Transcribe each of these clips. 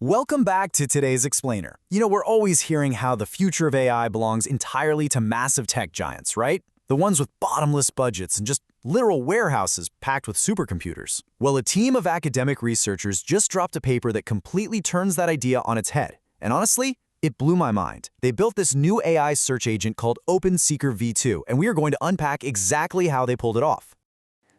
Welcome back to today's Explainer. We're always hearing how the future of AI belongs entirely to massive tech giants, right? The ones with bottomless budgets and just literal warehouses packed with supercomputers. Well, a team of academic researchers just dropped a paper that completely turns that idea on its head. And honestly, it blew my mind. They built this new AI search agent called OpenSeeker V2, and we are going to unpack exactly how they pulled it off.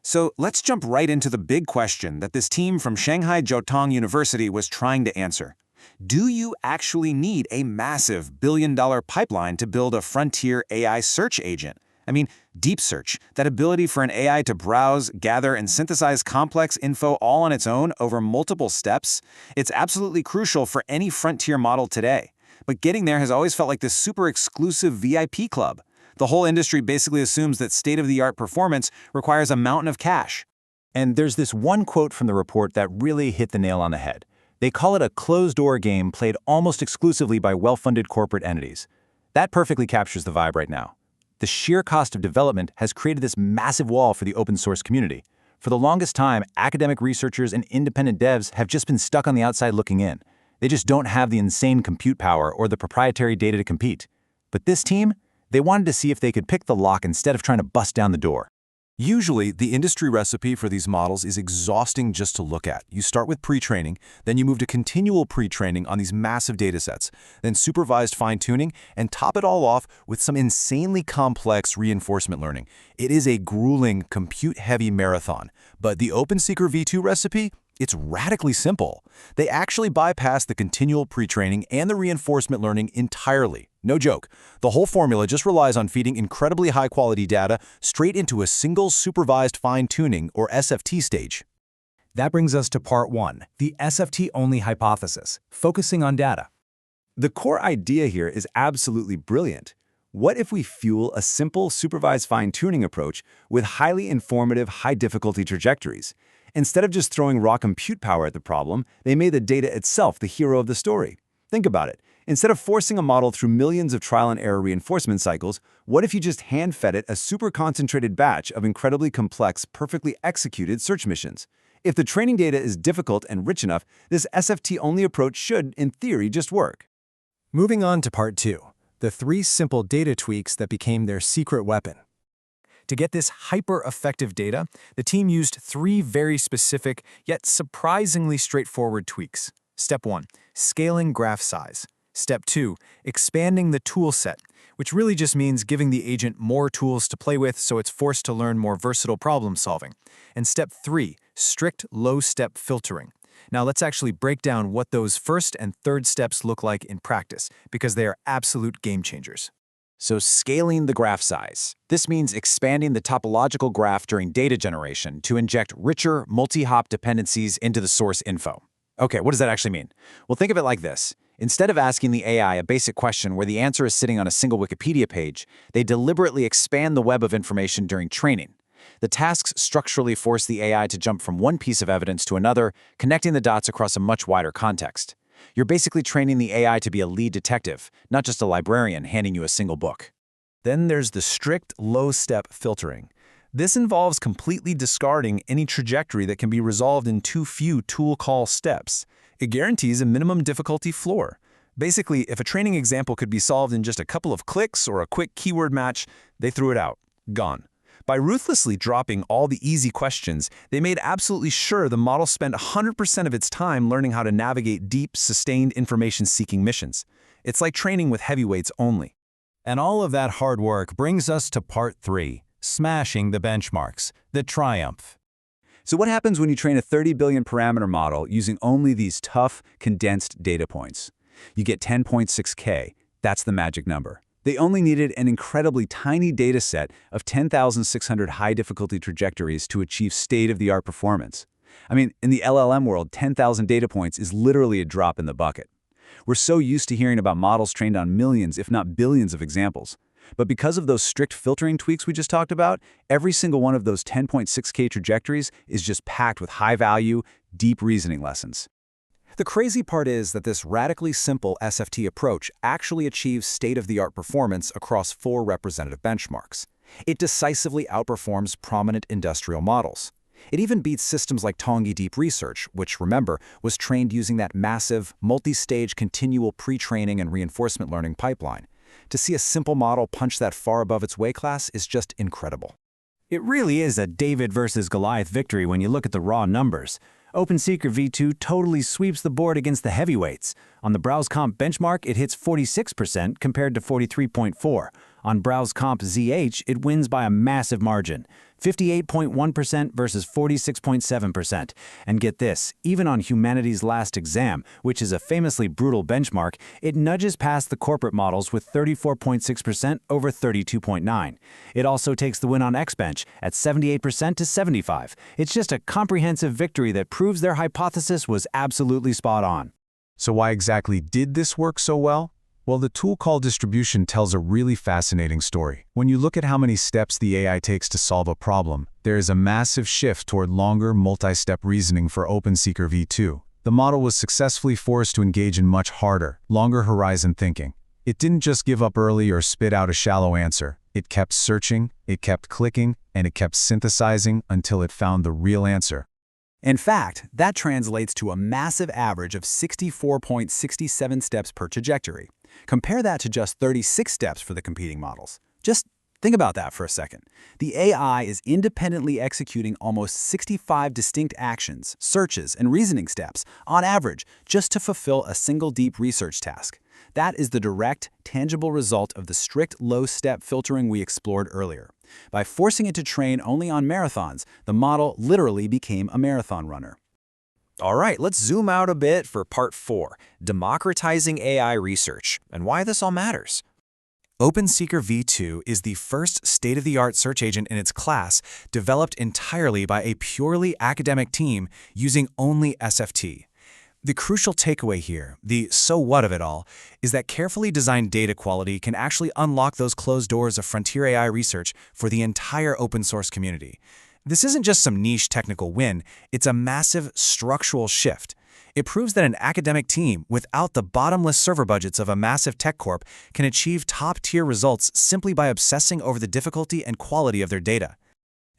So let's jump right into the big question that this team from Shanghai Jiaotong University was trying to answer. Do you actually need a massive billion-dollar pipeline to build a frontier AI search agent? I mean, deep search, that ability for an AI to browse, gather, and synthesize complex info all on its own over multiple steps, it's absolutely crucial for any frontier model today. But getting there has always felt like this super exclusive VIP club. The whole industry basically assumes that state-of-the-art performance requires a mountain of cash. And there's this one quote from the report that really hit the nail on the head. They call it a closed-door game played almost exclusively by well-funded corporate entities. That perfectly captures the vibe right now. The sheer cost of development has created this massive wall for the open-source community. For the longest time, academic researchers and independent devs have just been stuck on the outside looking in. They just don't have the insane compute power or the proprietary data to compete. But this team, they wanted to see if they could pick the lock instead of trying to bust down the door. Usually, the industry recipe for these models is exhausting just to look at. You start with pre-training, then you move to continual pre-training on these massive datasets, then supervised fine-tuning, and top it all off with some insanely complex reinforcement learning. It is a grueling, compute-heavy marathon. But the OpenSeeker V2 recipe? It's radically simple. They actually bypass the continual pre-training and the reinforcement learning entirely. No joke. The whole formula just relies on feeding incredibly high-quality data straight into a single supervised fine-tuning, or SFT stage. That brings us to part one, the SFT-only hypothesis, focusing on data. The core idea here is absolutely brilliant. What if we fuel a simple supervised fine-tuning approach with highly informative, high-difficulty trajectories? Instead of just throwing raw compute power at the problem, they made the data itself the hero of the story. Think about it. Instead of forcing a model through millions of trial-and-error reinforcement cycles, what if you just hand-fed it a super-concentrated batch of incredibly complex, perfectly executed search missions? If the training data is difficult and rich enough, this SFT-only approach should, in theory, just work. Moving on to part two, the 3 simple data tweaks that became their secret weapon. To get this hyper-effective data, the team used 3 very specific, yet surprisingly straightforward tweaks. Step 1, scaling graph size. Step 2, expanding the tool set, which really just means giving the agent more tools to play with so it's forced to learn more versatile problem solving. And step 3, strict low-step filtering. Now let's actually break down what those first and third steps look like in practice, because they are absolute game changers. So scaling the graph size. This means expanding the topological graph during data generation to inject richer, multi-hop dependencies into the source info. Okay, what does that actually mean? Well, think of it like this. Instead of asking the AI a basic question where the answer is sitting on a single Wikipedia page, they deliberately expand the web of information during training. The tasks structurally force the AI to jump from one piece of evidence to another, connecting the dots across a much wider context. You're basically training the AI to be a lead detective, not just a librarian handing you a single book. Then there's the strict low-step filtering. This involves completely discarding any trajectory that can be resolved in too few tool call steps. It guarantees a minimum difficulty floor. Basically, if a training example could be solved in just a couple of clicks or a quick keyword match, they threw it out. Gone. By ruthlessly dropping all the easy questions, they made absolutely sure the model spent 100% of its time learning how to navigate deep, sustained information-seeking missions. It's like training with heavyweights only. And all of that hard work brings us to part 3, smashing the benchmarks, the triumph. So what happens when you train a 30 billion parameter model using only these tough, condensed data points? You get 10.6K. That's the magic number. They only needed an incredibly tiny data set of 10,600 high-difficulty trajectories to achieve state-of-the-art performance. I mean, in the LLM world, 10,000 data points is literally a drop in the bucket. We're so used to hearing about models trained on millions, if not billions of examples. But because of those strict filtering tweaks we just talked about, every single one of those 10.6K trajectories is just packed with high-value, deep reasoning lessons. The crazy part is that this radically simple SFT approach actually achieves state-of-the-art performance across 4 representative benchmarks. It decisively outperforms prominent industrial models. It even beats systems like Tongi Deep Research, which, remember, was trained using that massive, multi-stage continual pre-training and reinforcement learning pipeline. To see a simple model punch that far above its weight class is just incredible. It really is a David versus Goliath victory when you look at the raw numbers. OpenSeeker V2 totally sweeps the board against the heavyweights. On the BrowseComp benchmark, it hits 46% compared to 43.4%. On BrowseComp ZH, it wins by a massive margin, 58.1% versus 46.7%. And get this, even on Humanity's Last Exam, which is a famously brutal benchmark, it nudges past the corporate models with 34.6% over 32.9%. It also takes the win on Xbench at 78% to 75%. It's just a comprehensive victory that proves their hypothesis was absolutely spot on. So why exactly did this work so well? Well, the tool call distribution tells a really fascinating story. When you look at how many steps the AI takes to solve a problem, there is a massive shift toward longer, multi-step reasoning for OpenSeeker V2. The model was successfully forced to engage in much harder, longer horizon thinking. It didn't just give up early or spit out a shallow answer. It kept searching, it kept clicking, and it kept synthesizing until it found the real answer. In fact, that translates to a massive average of 64.67 steps per trajectory. Compare that to just 36 steps for the competing models. Just think about that for a second. The AI is independently executing almost 65 distinct actions, searches, and reasoning steps, on average, just to fulfill a single deep research task. That is the direct, tangible result of the strict low-step filtering we explored earlier. By forcing it to train only on marathons, the model literally became a marathon runner. All right, let's zoom out a bit for part 4, democratizing AI research, and why this all matters. OpenSeeker V2 is the first state-of-the-art search agent in its class, developed entirely by a purely academic team using only SFT. The crucial takeaway here, the so what of it all, is that carefully designed data quality can actually unlock those closed doors of frontier AI research for the entire open source community. This isn't just some niche technical win, it's a massive structural shift. It proves that an academic team, without the bottomless server budgets of a massive tech corp, can achieve top-tier results simply by obsessing over the difficulty and quality of their data.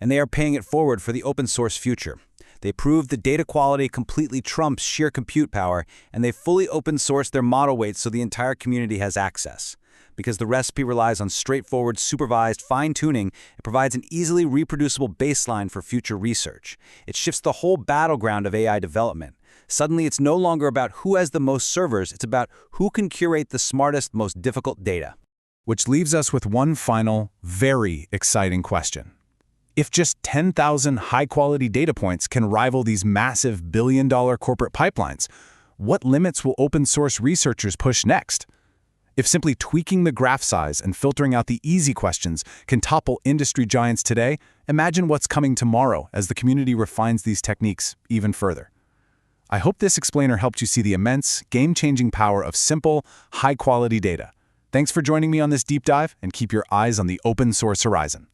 And they are paying it forward for the open source future. They proved the data quality completely trumps sheer compute power, and they fully open sourced their model weights so the entire community has access. Because the recipe relies on straightforward, supervised fine-tuning, it provides an easily reproducible baseline for future research. It shifts the whole battleground of AI development. Suddenly, it's no longer about who has the most servers, it's about who can curate the smartest, most difficult data. Which leaves us with one final, very exciting question. If just 10,000 high-quality data points can rival these massive billion-dollar corporate pipelines, what limits will open-source researchers push next? If simply tweaking the graph size and filtering out the easy questions can topple industry giants today, imagine what's coming tomorrow as the community refines these techniques even further. I hope this explainer helped you see the immense, game-changing power of simple, high-quality data. Thanks for joining me on this deep dive, and keep your eyes on the open-source horizon.